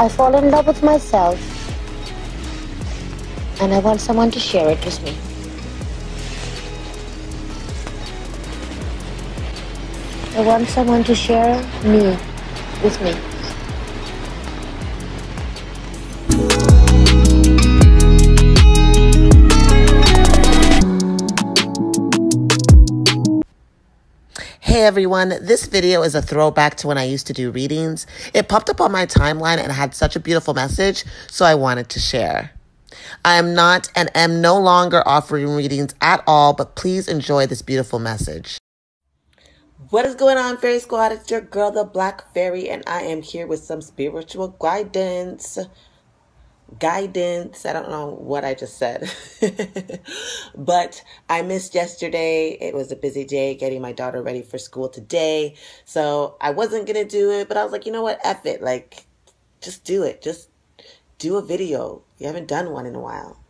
I fall in love with myself, and I want someone to share it with me. I want someone to share me with me. Hey everyone, this video is a throwback to when I used to do readings. It popped up on my timeline and had such a beautiful message, so I wanted to share. I am not and am no longer offering readings at all, but please enjoy this beautiful message. What is going on, Fairy Squad? It's your girl, the Black Fairy, and I am here with some spiritual guidance. I don't know what I just said. But I missed yesterday. It was a busy day getting my daughter ready for school today. So I wasn't going to do it, but I was like, you know what? F it. Like, just do it. Just do a video. You haven't done one in a while.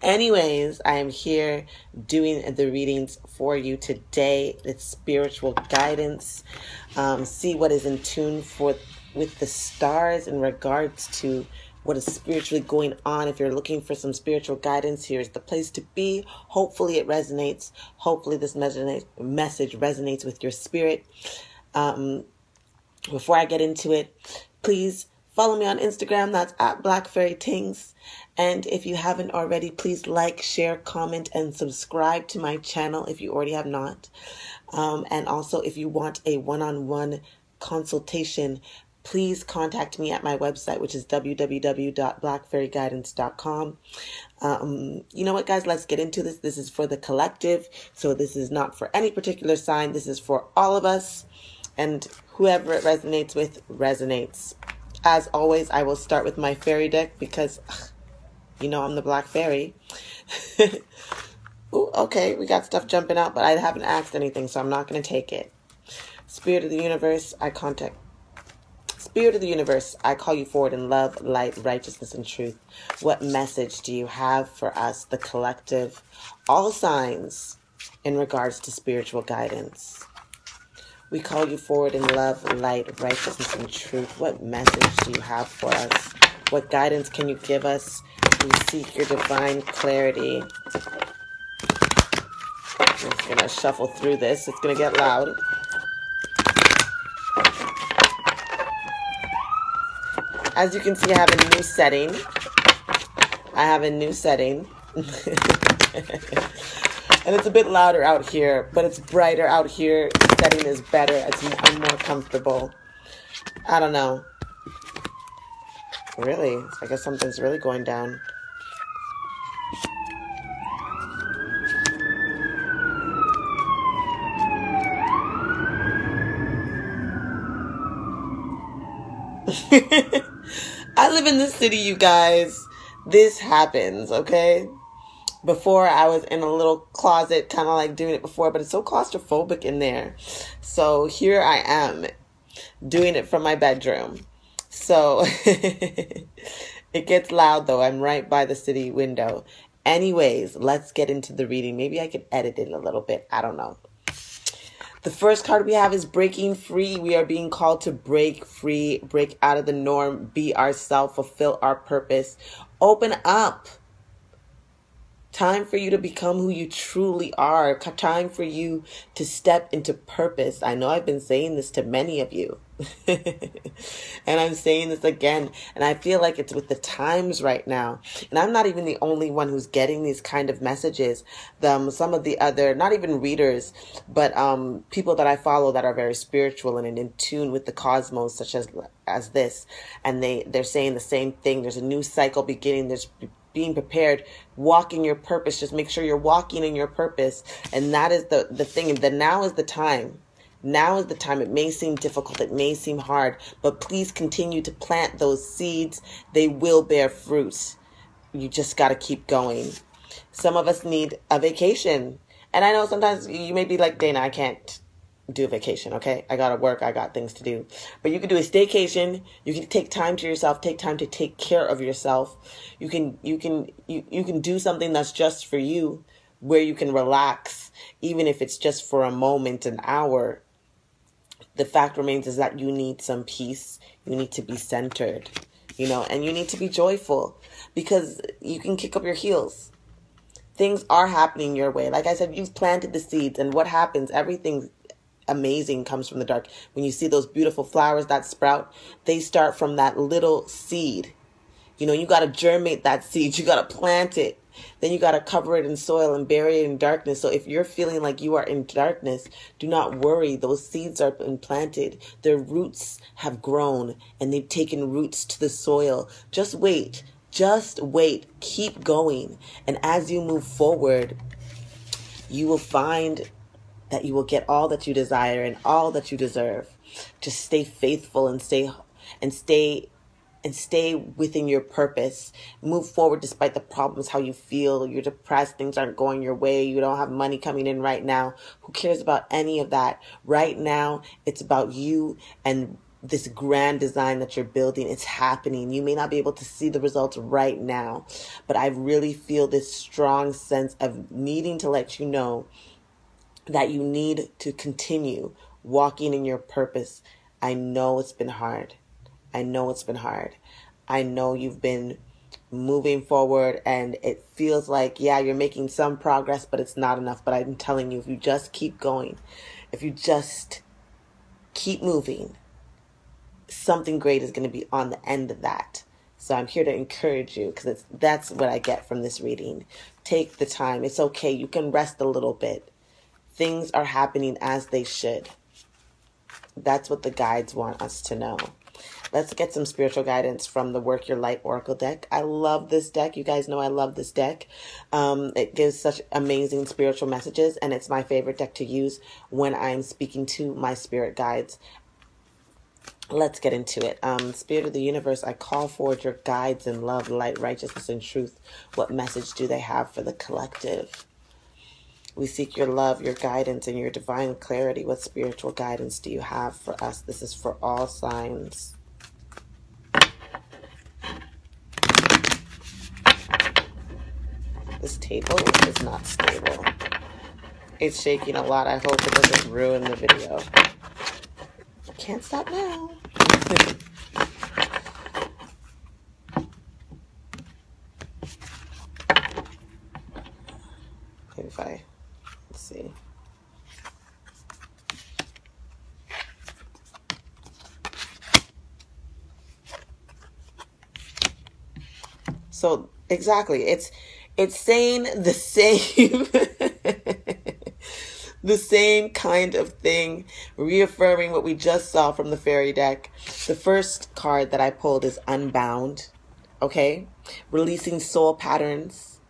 Anyways, I am here doing the readings for you today. It's spiritual guidance. See what is in tune with the stars in regards to what is spiritually going on. If you're looking for some spiritual guidance, here's the place to be. Hopefully it resonates. Hopefully this message resonates with your spirit. Before I get into it, please follow me on Instagram. That's at Black Fairy Tings. And if you haven't already, please like, share, comment, and subscribe to my channel if you already have not. And also, if you want a one-on-one consultation, please contact me at my website, which is www.blackfairyguidance.com. You know what, guys? Let's get into this. This is for the collective. So this is not for any particular sign. This is for all of us. And whoever it resonates with, resonates. As always, I will start with my fairy deck because, you know, I'm the Black Fairy. Ooh, okay, we got stuff jumping out, but I haven't asked anything, so I'm not going to take it. Spirit of the universe, Spirit of the universe, I call you forward in love, light, righteousness, and truth. What message do you have for us, the collective, all signs in regards to spiritual guidance? We call you forward in love, light, righteousness, and truth. What message do you have for us? What guidance can you give us? We seek your divine clarity. I'm just going to shuffle through this. It's going to get loud. As you can see, I have a new setting. And it's a bit louder out here, but it's brighter out here. The setting is better. I'm more comfortable. I don't know. Really? I guess something's really going down. I live in the city, you guys. This happens, okay? Before, I was in a little closet, kind of like doing it before, but it's so claustrophobic in there. So here I am, doing it from my bedroom. So it gets loud, though. I'm right by the city window. Anyways, let's get into the reading. Maybe I could edit it a little bit. I don't know. The first card we have is breaking free. We are being called to break free, break out of the norm, be ourselves, fulfill our purpose, open up. Time for you to become who you truly are. Time for you to step into purpose. I know I've been saying this to many of you. And I'm saying this again. And I feel like it's with the times right now. And I'm not even the only one who's getting these kind of messages. Some of the other, not even readers, but people that I follow that are very spiritual and in tune with the cosmos, such as this. And they're saying the same thing. There's a new cycle beginning. There's being prepared, walking your purpose. Just make sure you're walking in your purpose. And that is the thing. And then now is the time. Now is the time. It may seem difficult. It may seem hard. But please continue to plant those seeds. They will bear fruit. You just got to keep going. Some of us need a vacation. And I know sometimes you may be like, Dayna, I can't do a vacation, okay? I gotta work, I got things to do. But you can do a staycation. You can take time to yourself, take time to take care of yourself. You can do something that's just for you, where you can relax, even if it's just for a moment, an hour. the fact remains is that you need some peace. You need to be centered, you know, and you need to be joyful, because you can kick up your heels. Things are happening your way. Like I said, you've planted the seeds, and what happens, everything amazing comes from the dark. When you see those beautiful flowers that sprout, they start from that little seed. You know, you got to germinate that seed. You got to plant it. Then you got to cover it in soil and bury it in darkness. So if you're feeling like you are in darkness, do not worry. Those seeds are implanted. Their roots have grown and they've taken roots to the soil. Just wait. Just wait. Keep going. And as you move forward, you will find that you will get all that you desire and all that you deserve. Just stay faithful and stay within your purpose. Move forward despite the problems, how you feel. You're depressed, things aren't going your way, you don't have money coming in right now. Who cares about any of that? Right now, it's about you and this grand design that you're building. It's happening. You may not be able to see the results right now, but I really feel this strong sense of needing to let you know that you need to continue walking in your purpose. I know it's been hard. I know it's been hard. I know you've been moving forward and it feels like, yeah, you're making some progress, but it's not enough. But I'm telling you, if you just keep going, if you just keep moving, something great is going to be on the end of that. So I'm here to encourage you, because that's what I get from this reading. Take the time. It's okay. You can rest a little bit. Things are happening as they should. That's what the guides want us to know. Let's get some spiritual guidance from the Work Your Light Oracle deck. I love this deck. You guys know I love this deck. It gives such amazing spiritual messages, and it's my favorite deck to use when I'm speaking to my spirit guides. Let's get into it. Spirit of the universe, I call forward your guides in love, light, righteousness, and truth. What message do they have for the collective? We seek your love, your guidance, and your divine clarity. What spiritual guidance do you have for us? This is for all signs. This table is not stable. It's shaking a lot. I hope it doesn't ruin the video. Can't stop now. Maybe if I, let's see. So exactly, it's saying the same the same kind of thing, reaffirming what we just saw from the fairy deck. The first card that I pulled is Unbound, okay? Releasing soul patterns,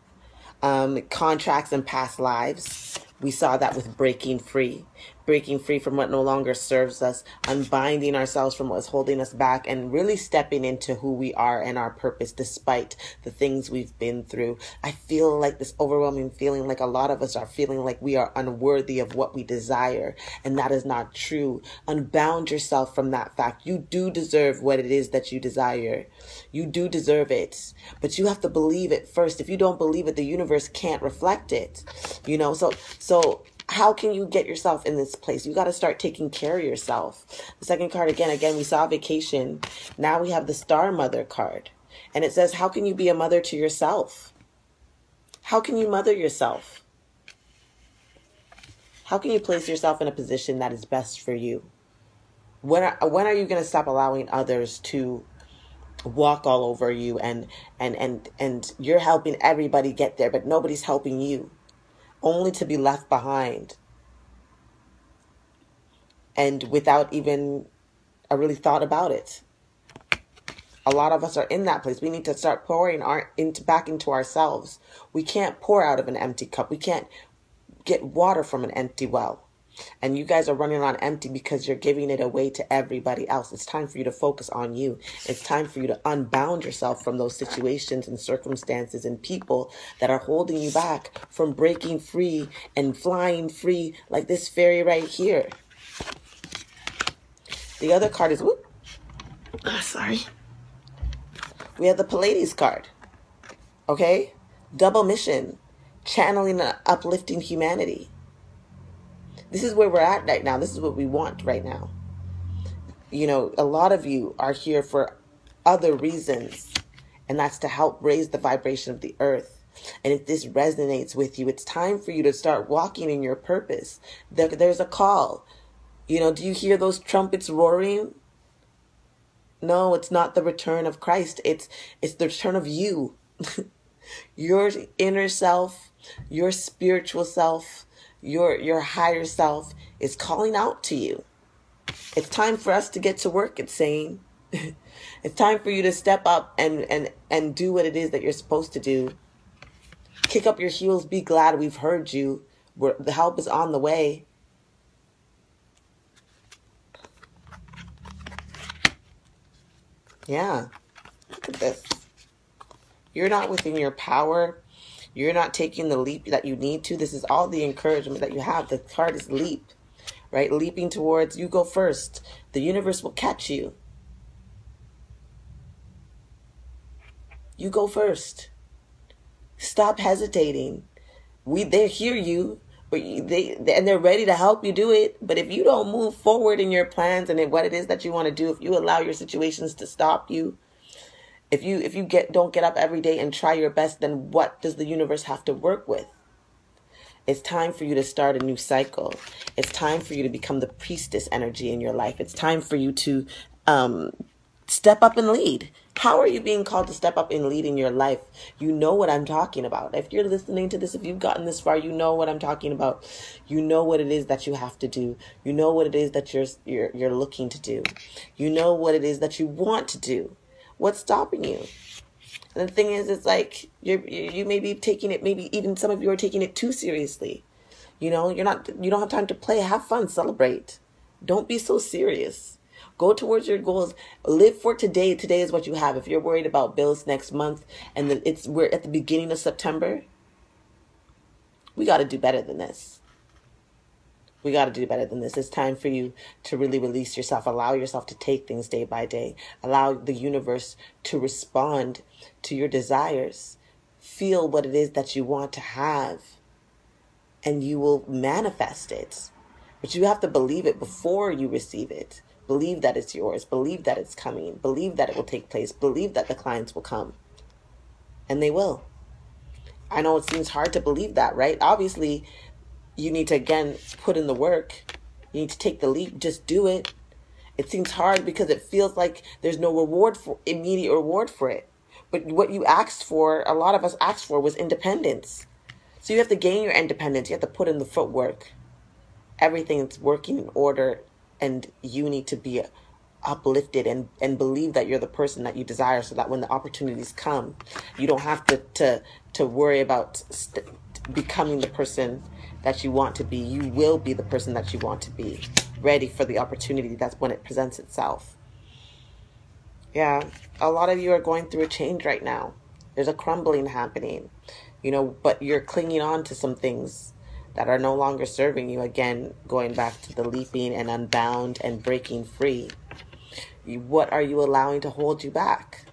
contracts and past lives. We saw that with breaking free from what no longer serves us, unbinding ourselves from what's holding us back, and really stepping into who we are and our purpose despite the things we've been through. I feel like this overwhelming feeling, like a lot of us are feeling like we are unworthy of what we desire, and that is not true. Unbound yourself from that fact. You do deserve what it is that you desire. You do deserve it, but you have to believe it first. If you don't believe it, the universe can't reflect it, you know? So how can you get yourself in this place? You got to start taking care of yourself. The second card, again, we saw vacation. Now we have the Star Mother card. And it says, how can you be a mother to yourself? How can you mother yourself? How can you place yourself in a position that is best for you? When are you going to stop allowing others to walk all over you and you're helping everybody get there, but nobody's helping you? Only to be left behind and without even a really thought about it. A lot of us are in that place. We need to start pouring back into ourselves. We can't pour out of an empty cup. We can't get water from an empty well. And you guys are running on empty because you're giving it away to everybody else. It's time for you to focus on you. It's time for you to unbound yourself from those situations and circumstances and people that are holding you back from breaking free and flying free like this fairy right here. The other card is, sorry. We have the Pleiades card. Okay? Double mission. Channeling and uplifting humanity. This is where we're at right now. This is what we want right now. You know, a lot of you are here for other reasons, and that's to help raise the vibration of the earth. And if this resonates with you, it's time for you to start walking in your purpose. There's a call. You know, do you hear those trumpets roaring? No, it's not the return of Christ. It's the return of you. Your inner self, your spiritual self, your higher self is calling out to you. It's time for us to get to work, it's saying. It's time for you to step up and do what it is that you're supposed to do. Kick up your heels, be glad we've heard you. The help is on the way. Yeah, look at this. You're not within your power. You're not taking the leap that you need to. This is all the encouragement that you have. The card is leap, right? Leaping towards, you go first. The universe will catch you. You go first. Stop hesitating. They hear you, but they're ready to help you do it. But if you don't move forward in your plans and in what it is that you want to do, if you allow your situations to stop you, if you don't get up every day and try your best, then what does the universe have to work with? It's time for you to start a new cycle. It's time for you to become the priestess energy in your life. It's time for you to step up and lead. How are you being called to step up and lead in your life? You know what I'm talking about. If you're listening to this, if you've gotten this far, you know what I'm talking about. You know what it is that you have to do. You know what it is that you're looking to do. You know what it is that you want to do. What's stopping you? And the thing is, it's like you may be taking it, maybe even some of you are taking it too seriously. You know, you don't have time to play. Have fun, celebrate. Don't be so serious. Go towards your goals. Live for today. Today is what you have. If you're worried about bills next month and we're at the beginning of September, we got to do better than this. We got to do better than this. It's time for you to really release yourself. Allow yourself to take things day by day. Allow the universe to respond to your desires. Feel what it is that you want to have, and you will manifest it. But you have to believe it before you receive it. Believe that it's yours. Believe that it's coming. Believe that it will take place. Believe that the clients will come. And they will. I know it seems hard to believe that, right? Obviously, you need to, again, put in the work. You need to take the leap. Just do it. It seems hard because it feels like there's no immediate reward for it. But what you asked for, a lot of us asked for, was independence. So you have to gain your independence. You have to put in the footwork. Everything's working in order, and you need to be uplifted and believe that you're the person that you desire, so that when the opportunities come, you don't have to worry about becoming the person that you want to be. You will be the person that you want to be, ready for the opportunity. That's when it presents itself. Yeah, a lot of you are going through a change right now. There's a crumbling happening, but you're clinging on to some things that are no longer serving you. Again, going back to the leaping and unbound and breaking free. What are you allowing to hold you back?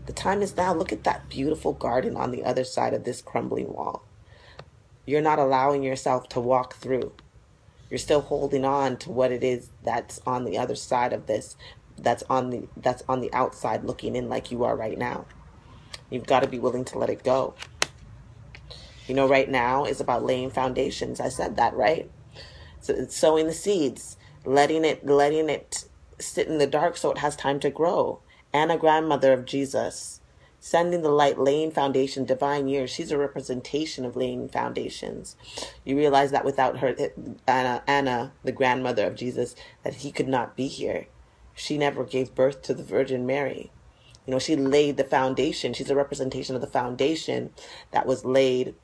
The time is now. Look at that beautiful garden on the other side of this crumbling wall. You're not allowing yourself to walk through. You're still holding on to what it is that's on the other side of this, that's on the outside looking in like you are right now. You've got to be willing to let it go. Right now is about laying foundations. I said that, right? So it's sowing the seeds, letting it sit in the dark so it has time to grow. Anna, grandmother of Jesus, sending the light, laying foundation, divine years. She's a representation of laying foundations. You realize that without her, Anna, the grandmother of Jesus, that he could not be here. She never gave birth to the Virgin Mary. She laid the foundation. She's a representation of the foundation that was laid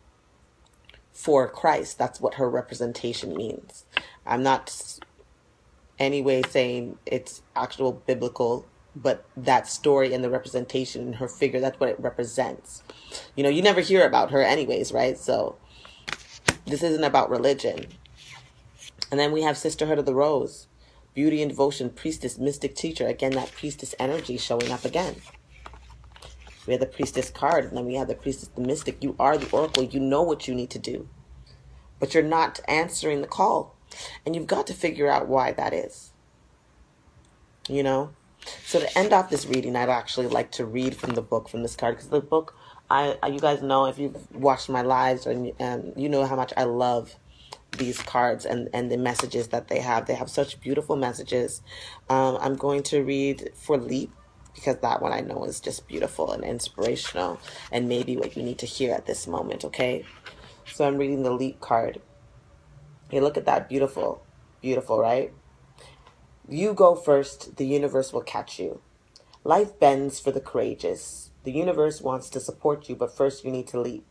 for Christ. That's what her representation means. I'm not anyway saying it's actual biblical, but that story and the representation in her figure, that's what it represents. You never hear about her anyways, right? So this isn't about religion. And then we have Sisterhood of the Rose, beauty and devotion, priestess, mystic, teacher. Again, that priestess energy showing up again. We have the priestess card, and then we have the priestess, the mystic. You are the oracle. You know what you need to do, but you're not answering the call, and you've got to figure out why that is. you know? So to end off this reading, I'd actually like to read from the book, from this card, because the book, you guys know, if you've watched my lives, and you know how much I love these cards and the messages that they have. They have such beautiful messages. I'm going to read for Leap, because that one I know is just beautiful and inspirational, and maybe what you need to hear at this moment, okay? So I'm reading the Leap card. Hey, look at that. Beautiful. Beautiful, right? You go first, the universe will catch you. Life bends for the courageous. The universe wants to support you, but first you need to leap,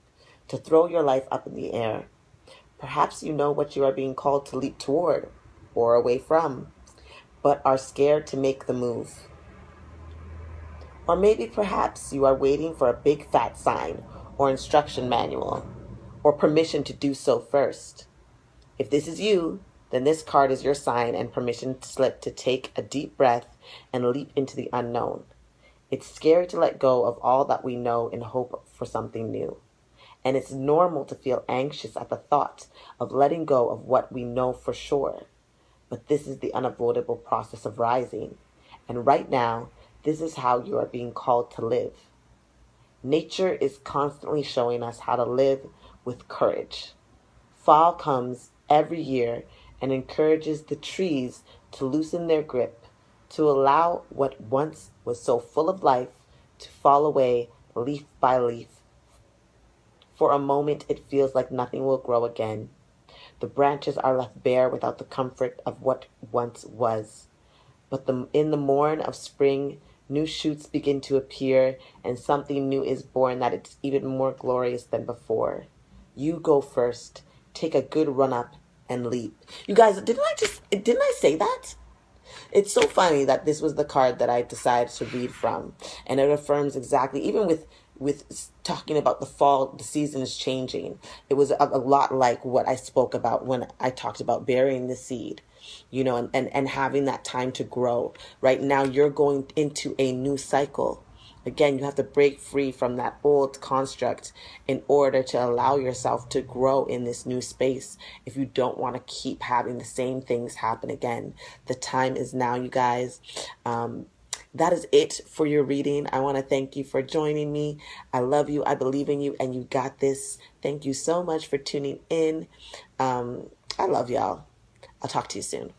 to throw your life up in the air. Perhaps you know what you are being called to leap toward, or away from, but are scared to make the move. Or maybe perhaps you are waiting for a big fat sign, or instruction manual, or permission to do so first. If this is you, then this card is your sign and permission slip to take a deep breath and leap into the unknown. It's scary to let go of all that we know in hope for something new. And it's normal to feel anxious at the thought of letting go of what we know for sure. But this is the unavoidable process of rising. And right now, this is how you are being called to live. Nature is constantly showing us how to live with courage. Fall comes every year and encourages the trees to loosen their grip, to allow what once was so full of life to fall away leaf by leaf. For a moment, it feels like nothing will grow again. The branches are left bare without the comfort of what once was. But in the morn of spring, new shoots begin to appear, and something new is born that it's even more glorious than before. You go first. Take a good run up and leap. You guys, didn't I say that? It's so funny that this was the card that I decided to read from, and it affirms exactly, even with talking about the fall, the season is changing. It was a lot like what I spoke about when I talked about burying the seed, you know, and having that time to grow. Right now, you're going into a new cycle. Again, you have to break free from that old construct in order to allow yourself to grow in this new space. If you don't want to keep having the same things happen again, the time is now, you guys. That is it for your reading. I want to thank you for joining me. I love you. I believe in you, and you got this. Thank you so much for tuning in. I love y'all. I'll talk to you soon.